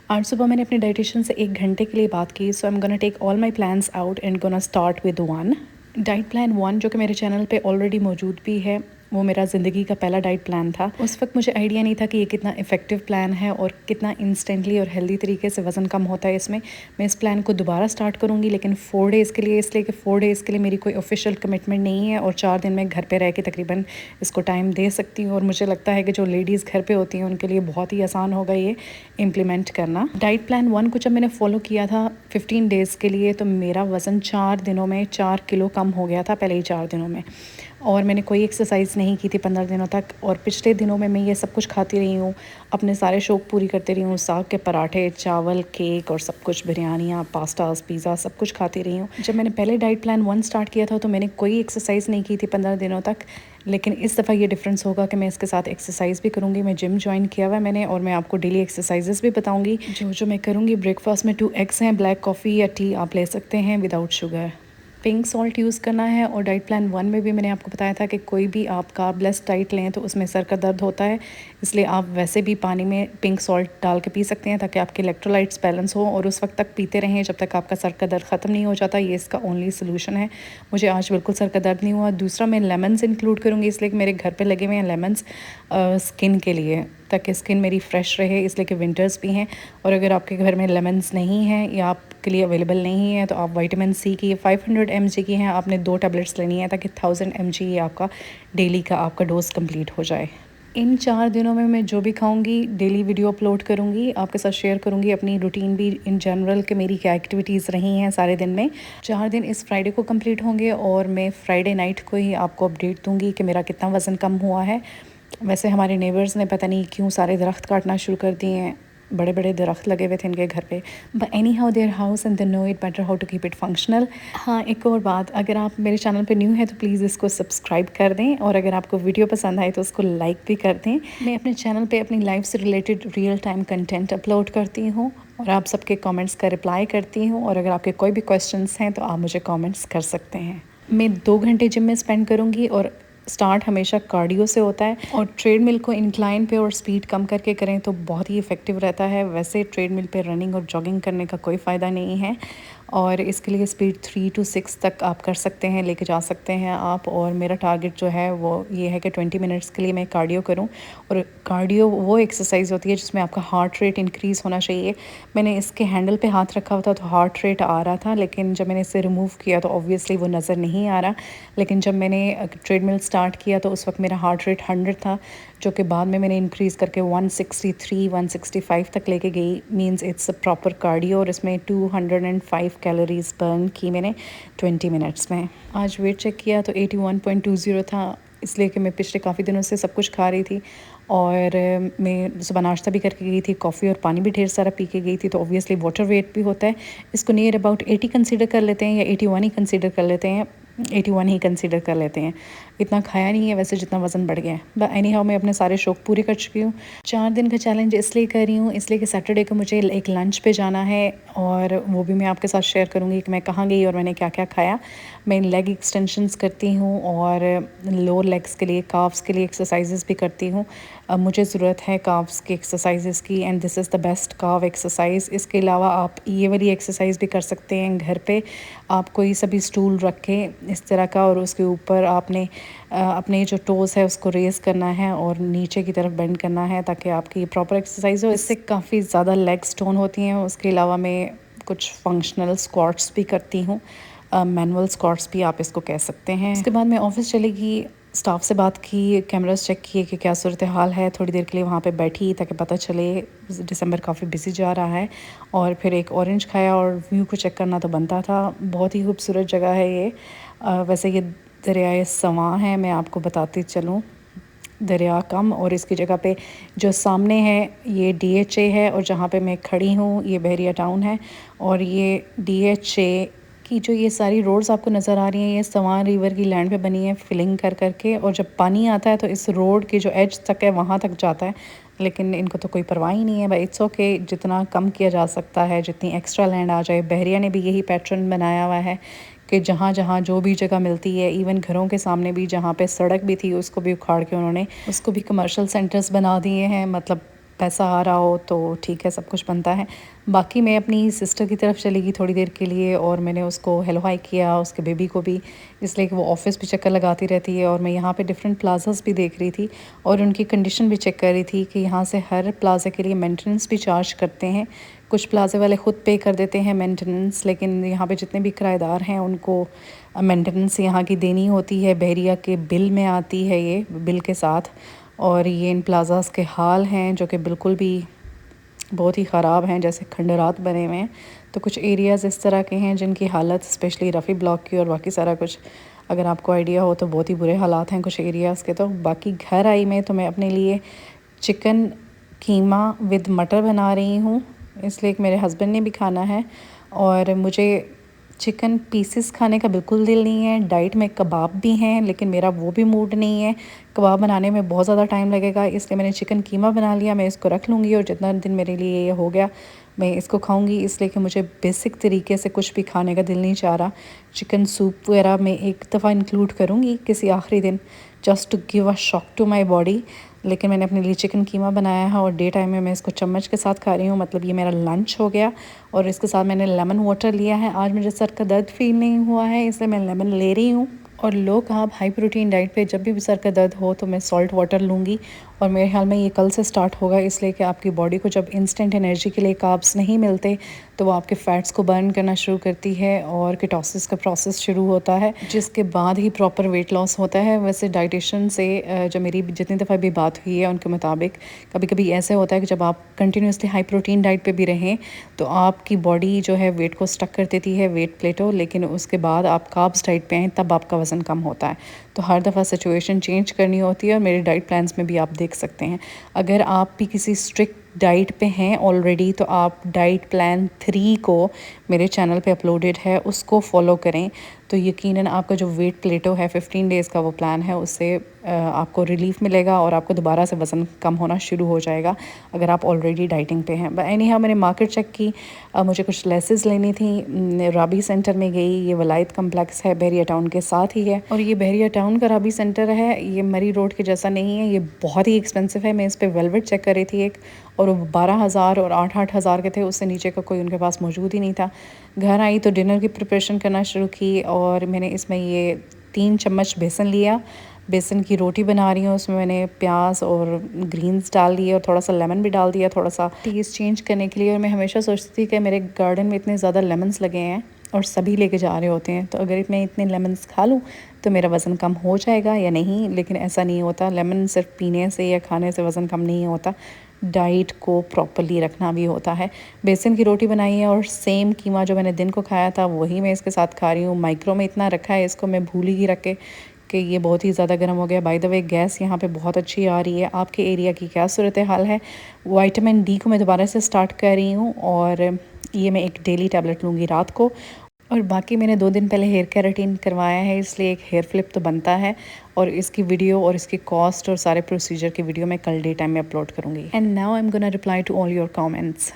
आज सुबह मैंने अपने डाइटिशियन से 1 घंटे के लिए बात की। So I am gonna take all my plans out and gonna start with one diet plan 1 जो कि मेरे चैनल पे ऑलरेडी मौजूद भी है। वो मेरा ज़िंदगी का पहला डाइट प्लान था। उस वक्त मुझे आइडिया नहीं था कि ये कितना इफ़ेक्टिव प्लान है और कितना इंस्टेंटली और हेल्दी तरीके से वज़न कम होता है इसमें। मैं इस प्लान को दोबारा स्टार्ट करूँगी, लेकिन 4 डेज़ के लिए, इसलिए कि 4 डेज़ के लिए मेरी कोई ऑफिशियल कमिटमेंट नहीं है और 4 दिन मैं घर पे रह के तकरीबन इसको टाइम दे सकती हूँ। और मुझे लगता है कि जो लेडीज़ घर पे होती हैं उनके लिए बहुत ही आसान होगा ये इम्प्लीमेंट करना। डाइट प्लान 1 को जब मैंने फ़ॉलो किया था 15 डेज़ के लिए, तो मेरा वज़न 4 दिनों में 4 किलो कम हो गया था, पहले ही 4 दिनों में। और मैंने कोई एक्सरसाइज नहीं की थी 15 दिनों तक। और पिछले दिनों में मैं ये सब कुछ खाती रही हूँ, अपने सारे शौक़ पूरी करती रही हूँ। साग के पराठे, चावल, केक और सब कुछ, बिरयानियाँ, पास्ताज़, पिज़्ज़ा सब कुछ खाती रही हूँ। जब मैंने पहले डाइट प्लान 1 स्टार्ट किया था तो मैंने कोई एक्सरसाइज नहीं की थी 15 दिनों तक। लेकिन इस दफ़ा ये डिफरेंस होगा कि मैं इसके साथ एक्सरसाइज भी करूँगी। मैं जिम ज्वाइन किया हुआ है मैंने, और मैं आपको डेली एक्सरसाइजेस भी बताऊँगी जो जो मैं करूँगी। ब्रेकफास्ट में 2 एग्स हैं, ब्लैक कॉफ़ी या टी आप ले सकते हैं without sugar. Pink salt use करना है। और डाइट प्लान 1 में भी मैंने आपको बताया था कि कोई भी आप कार्बलेस डाइट लें तो उसमें सर का दर्द होता है, इसलिए आप वैसे भी पानी में पिंक सॉल्ट डाल के पी सकते हैं ताकि आपके इलेक्ट्रोलाइट्स बैलेंस हो, और उस वक्त तक पीते रहें जब तक आपका सर का दर्द ख़त्म नहीं हो जाता। ये इसका ओनली सोल्यूशन है। मुझे आज बिल्कुल सर का दर्द नहीं हुआ। दूसरा, मैं लेमन्स इंक्लूड करूँगी, इसलिए कि मेरे घर पर लगे हुए हैं लेमन्स स्किन के लिए, ताकि स्किन मेरी फ़्रेश रहे, इसलिए कि विंटर्स भी हैं। और अगर आपके घर में लेमन्स नहीं हैं या आपके लिए अवेलेबल नहीं है तो आप विटामिन सी की 500 mg की हैं, आपने 2 टैबलेट्स लेनी है ताकि 1000 mg ये आपका डेली का आपका डोज कंप्लीट हो जाए। इन 4 दिनों में मैं जो भी खाऊंगी डेली वीडियो अपलोड करूंगी, आपके साथ शेयर करूंगी अपनी रूटीन भी इन जनरल कि मेरी क्या एक्टिविटीज़ रही हैं सारे दिन में। 4 दिन इस फ्राइडे को कंप्लीट होंगे और मैं फ्राइडे नाइट को ही आपको अपडेट दूंगी कि मेरा कितना वज़न कम हुआ है। वैसे हमारे नेबर्स ने पता नहीं क्यों सारे दरख्त काटना शुरू कर दिए हैं। बड़े बड़े दरख्त लगे हुए थे इनके घर पे, but anyhow their house and they know it better how to keep it functional. हाँ, एक और बात, अगर आप मेरे चैनल पे न्यू है तो प्लीज़ इसको सब्सक्राइब कर दें, और अगर आपको वीडियो पसंद आए तो उसको लाइक भी कर दें। मैं अपने चैनल पे अपनी लाइफ से related real time content upload करती हूँ और आप सबके कमेंट्स का रिप्लाई करती हूँ। और अगर आपके कोई भी क्वेश्चंस हैं तो आप मुझे कमेंट्स कर सकते हैं। मैं 2 घंटे जिम में स्पेंड करूँगी, और स्टार्ट हमेशा कार्डियो से होता है। और ट्रेडमिल को इंक्लाइन पे और स्पीड कम करके करें तो बहुत ही इफ़ेक्टिव रहता है। वैसे ट्रेडमिल पे रनिंग और जॉगिंग करने का कोई फ़ायदा नहीं है, और इसके लिए स्पीड 3 to 6 तक आप कर सकते हैं, लेके जा सकते हैं आप। और मेरा टारगेट जो है वो ये है कि 20 मिनट्स के लिए मैं कार्डियो करूं। और कार्डियो वो एक्सरसाइज होती है जिसमें आपका हार्ट रेट इंक्रीज़ होना चाहिए। मैंने इसके हैंडल पे हाथ रखा हुआ था तो हार्ट रेट आ रहा था, लेकिन जब मैंने इसे रिमूव किया तो ऑब्वियसली वो नज़र नहीं आ रहा। लेकिन जब मैंने ट्रेडमिल स्टार्ट किया तो उस वक्त मेरा हार्ट रेट 100 था, जो कि बाद में मैंने इंक्रीज़ करके 163 165 तक लेके गई। Means it's a proper cardio. और इसमें 205 कैलोरीज बर्न की मैंने 20 मिनट्स में। आज वेट चेक किया तो 81.20 था, इसलिए कि मैं पिछले काफ़ी दिनों से सब कुछ खा रही थी। और मैं सुबह नाश्ता भी करके गई थी, कॉफ़ी और पानी भी ढेर सारा पी के गई थी, तो ऑब्वियसली वाटर वेट भी होता है। इसको नियर अबाउट 80 कंसीडर कर लेते हैं, या 81 ही कंसीडर कर लेते हैं, 81 ही कंसीडर कर लेते हैं। इतना खाया नहीं है वैसे जितना वज़न बढ़ गया है। बट एनी हाउ मैं अपने सारे शौक़ पूरे कर चुकी हूँ। 4 दिन का चैलेंज इसलिए कर रही हूँ, इसलिए कि सैटरडे को मुझे एक लंच पे जाना है, और वो भी मैं आपके साथ शेयर करूँगी कि मैं कहाँ गई और मैंने क्या क्या खाया। मैं लेग एक्सटेंशंस करती हूँ और लोअर लेग्स के लिए, काफ्स के लिए एक्सरसाइजेस भी करती हूँ। अब मुझे ज़रूरत है काफ्स की एक्सरसाइजेस की, and this is the best calf exercise. इसके अलावा आप ये वाली एक्सरसाइज भी कर सकते हैं घर पे। आप कोई सा भी स्टूल रखें इस तरह का, और उसके ऊपर आपने अपने जो टोज़ है उसको रेज़ करना है और नीचे की तरफ बेंड करना है, ताकि आपकी प्रॉपर एक्सरसाइज हो। इससे काफ़ी ज़्यादा लेग स्टोन होती हैं। उसके अलावा मैं कुछ फंक्शनल स्क्वाट्स भी करती हूँ, मैनुअल स्क्वाट्स भी आप इसको कह सकते हैं। उसके बाद मैं ऑफिस चली गई, स्टाफ से बात की, कैमरास चेक किए कि क्या सूरत हाल है। थोड़ी देर के लिए वहाँ पे बैठी ताकि पता चले। दिसंबर काफ़ी बिजी जा रहा है। और फिर एक ऑरेंज खाया, और व्यू को चेक करना तो बनता था। बहुत ही खूबसूरत जगह है ये। वैसे ये दरियाए सवां है, मैं आपको बताती चलूँ, दरिया कम। और इसकी जगह पे जो सामने है ये DHA है, और जहाँ पे मैं खड़ी हूँ ये बहरिया टाउन है। और ये DHA की जो ये सारी रोड्स आपको नज़र आ रही हैं, ये सवां रिवर की लैंड पे बनी है, फिलिंग कर करके। और जब पानी आता है तो इस रोड की जो एज तक है वहाँ तक जाता है, लेकिन इनको तो कोई परवाह ही नहीं है। भाई इट्स ओके, जितना कम किया जा सकता है, जितनी एक्स्ट्रा लैंड आ जाए। बहरिया ने भी यही पैटर्न बनाया हुआ है कि जहाँ जहाँ जो भी जगह मिलती है, इवन घरों के सामने भी जहाँ पे सड़क भी थी उसको भी उखाड़ के उन्होंने उसको भी कमर्शियल सेंटर्स बना दिए हैं। मतलब पैसा आ रहा हो तो ठीक है, सब कुछ बनता है। बाकी मैं अपनी सिस्टर की तरफ चली गई थोड़ी देर के लिए और मैंने उसको हेलो हाई किया, उसके बेबी को भी, इसलिए कि वो ऑफ़िस भी चक्कर लगाती रहती है। और मैं यहाँ पे डिफरेंट प्लाज़ास भी देख रही थी और उनकी कंडीशन भी चेक कर रही थी कि यहाँ से हर प्लाज़ा के लिए मेंटेनेंस भी चार्ज करते हैं। कुछ प्लाज़े वाले ख़ुद पे कर देते हैं मेंटेनेंस, लेकिन यहाँ पे जितने भी किराएदार हैं उनको मेंटेनेंस यहाँ की देनी होती है। बहरिया के बिल में आती है ये, बिल के साथ। और ये इन प्लाज़ास के हाल हैं जो कि बिल्कुल भी बहुत ही ख़राब हैं, जैसे खंडरात बने हुए हैं। तो कुछ एरियाज़ इस तरह के हैं जिनकी हालत, स्पेशली रफ़ी ब्लॉक की और बाकी सारा कुछ, अगर आपको आइडिया हो तो बहुत ही बुरे हालात हैं कुछ एरियाज़ के। तो बाकी घर आई मैं तो मैं अपने लिए चिकन कीमा विद मटर बना रही हूँ, इसलिए कि मेरे हस्बैंड ने भी खाना है और मुझे चिकन पीसेस खाने का बिल्कुल दिल नहीं है। डाइट में कबाब भी हैं लेकिन मेरा वो भी मूड नहीं है, कबाब बनाने में बहुत ज़्यादा टाइम लगेगा, इसलिए मैंने चिकन कीमा बना लिया। मैं इसको रख लूँगी और जितना दिन मेरे लिए ये हो गया मैं इसको खाऊंगी, इसलिए कि मुझे बेसिक तरीके से कुछ भी खाने का दिल नहीं चाह रहा। चिकन सूप वगैरह मैं एक दफ़ा इंक्लूड करूँगी किसी आखिरी दिन, just to give a shock to my body. लेकिन मैंने अपने लिए चिकन कीमा बनाया है और डे टाइम में मैं इसको चम्मच के साथ खा रही हूँ, मतलब ये मेरा लंच हो गया। और इसके साथ मैंने लेमन वाटर लिया है। आज मुझे सर का दर्द फील नहीं हुआ है इसलिए मैं लेमन ले रही हूँ। और low carb high protein diet पे जब भी सर का दर्द हो तो मैं सॉल्ट वाटर लूँगी। और मेरे ख्याल में ये कल से स्टार्ट होगा, इसलिए कि आपकी बॉडी को जब इंस्टेंट एनर्जी के लिए कार्ब्स नहीं मिलते तो वो आपके फ़ैट्स को बर्न करना शुरू करती है और कीटोसिस का प्रोसेस शुरू होता है, जिसके बाद ही प्रॉपर वेट लॉस होता है। वैसे डाइटिशियन से जो मेरी जितनी दफ़ा भी बात हुई है उनके मुताबिक कभी कभी ऐसे होता है कि जब आप कंटिन्यूसली हाई प्रोटीन डाइट पे भी रहें तो आपकी बॉडी जो है वेट को स्टक कर देती है, वेट प्लेटो, लेकिन उसके बाद आप कार्ब्स डाइट पे आएँ तब आपका वज़न कम होता है। तो हर दफ़ा सिचुएशन चेंज करनी होती है और मेरे डाइट प्लान्स में भी आप देख सकते हैं। अगर आप भी किसी स्ट्रिक्ट डाइट पे हैं ऑलरेडी तो आप डाइट प्लान 3 को मेरे चैनल पे अपलोडेड है, उसको फॉलो करें तो यकीनन आपका जो वेट प्लेटो है 15 डेज़ का वो प्लान है, उससे आपको रिलीफ मिलेगा और आपको दोबारा से वज़न कम होना शुरू हो जाएगा अगर आप ऑलरेडी डाइटिंग पे हैं। बट एनी हाउ मैंने मार्केट चेक की, मुझे कुछ लेसेस लेनी थी। राबी सेंटर में गई, ये वलायत कम्प्लेक्स है, बहरिया टाउन के साथ ही है। और ये बहरिया टाउन का राबी सेंटर है, ये मरी रोड के जैसा नहीं है, ये बहुत ही एक्सपेंसिव है। मैं इस पर वेलवेट चेक कर रही थी एक, और वो 12,000 और 8,000 के थे, उससे नीचे का कोई उनके पास मौजूद ही नहीं था। घर आई तो डिनर की प्रिपरेशन करना शुरू की और मैंने इसमें ये 3 चम्मच बेसन लिया। बेसन की रोटी बना रही हूँ, उसमें मैंने प्याज और ग्रीन्स डाल दिए और थोड़ा सा लेमन भी डाल दिया, थोड़ा सा टेस्ट चेंज करने के लिए। और मैं हमेशा सोचती थी कि मेरे गार्डन में इतने ज़्यादा लेमन्स लगे हैं और सभी लेके जा रहे होते हैं, तो अगर मैं इतने लेमन्स खा लूँ तो मेरा वज़न कम हो जाएगा या नहीं। लेकिन ऐसा नहीं होता, लेमन सिर्फ पीने से या खाने से वज़न कम नहीं होता, डाइट को प्रॉपर्ली रखना भी होता है। बेसन की रोटी बनाई है और सेम कीमा जो मैंने दिन को खाया था वही मैं इसके साथ खा रही हूँ। माइक्रो में इतना रखा है इसको, मैं भूल ही रख के कि ये बहुत ही ज़्यादा गर्म हो गया। बाय द वे गैस यहाँ पे बहुत अच्छी आ रही है। आपके एरिया की क्या सूरत हाल है? विटामिन डी को मैं दोबारा से स्टार्ट कर रही हूँ और ये मैं एक डेली टैबलेट लूँगी रात को। और बाकी मैंने 2 दिन पहले हेयर केराटिन करवाया है, इसलिए एक हेयर फ्लिप तो बनता है और इसकी वीडियो और इसकी कॉस्ट और सारे प्रोसीजर की वीडियो मैं कल डे टाइम में अपलोड करूँगी। And now I am gonna reply to all your comments.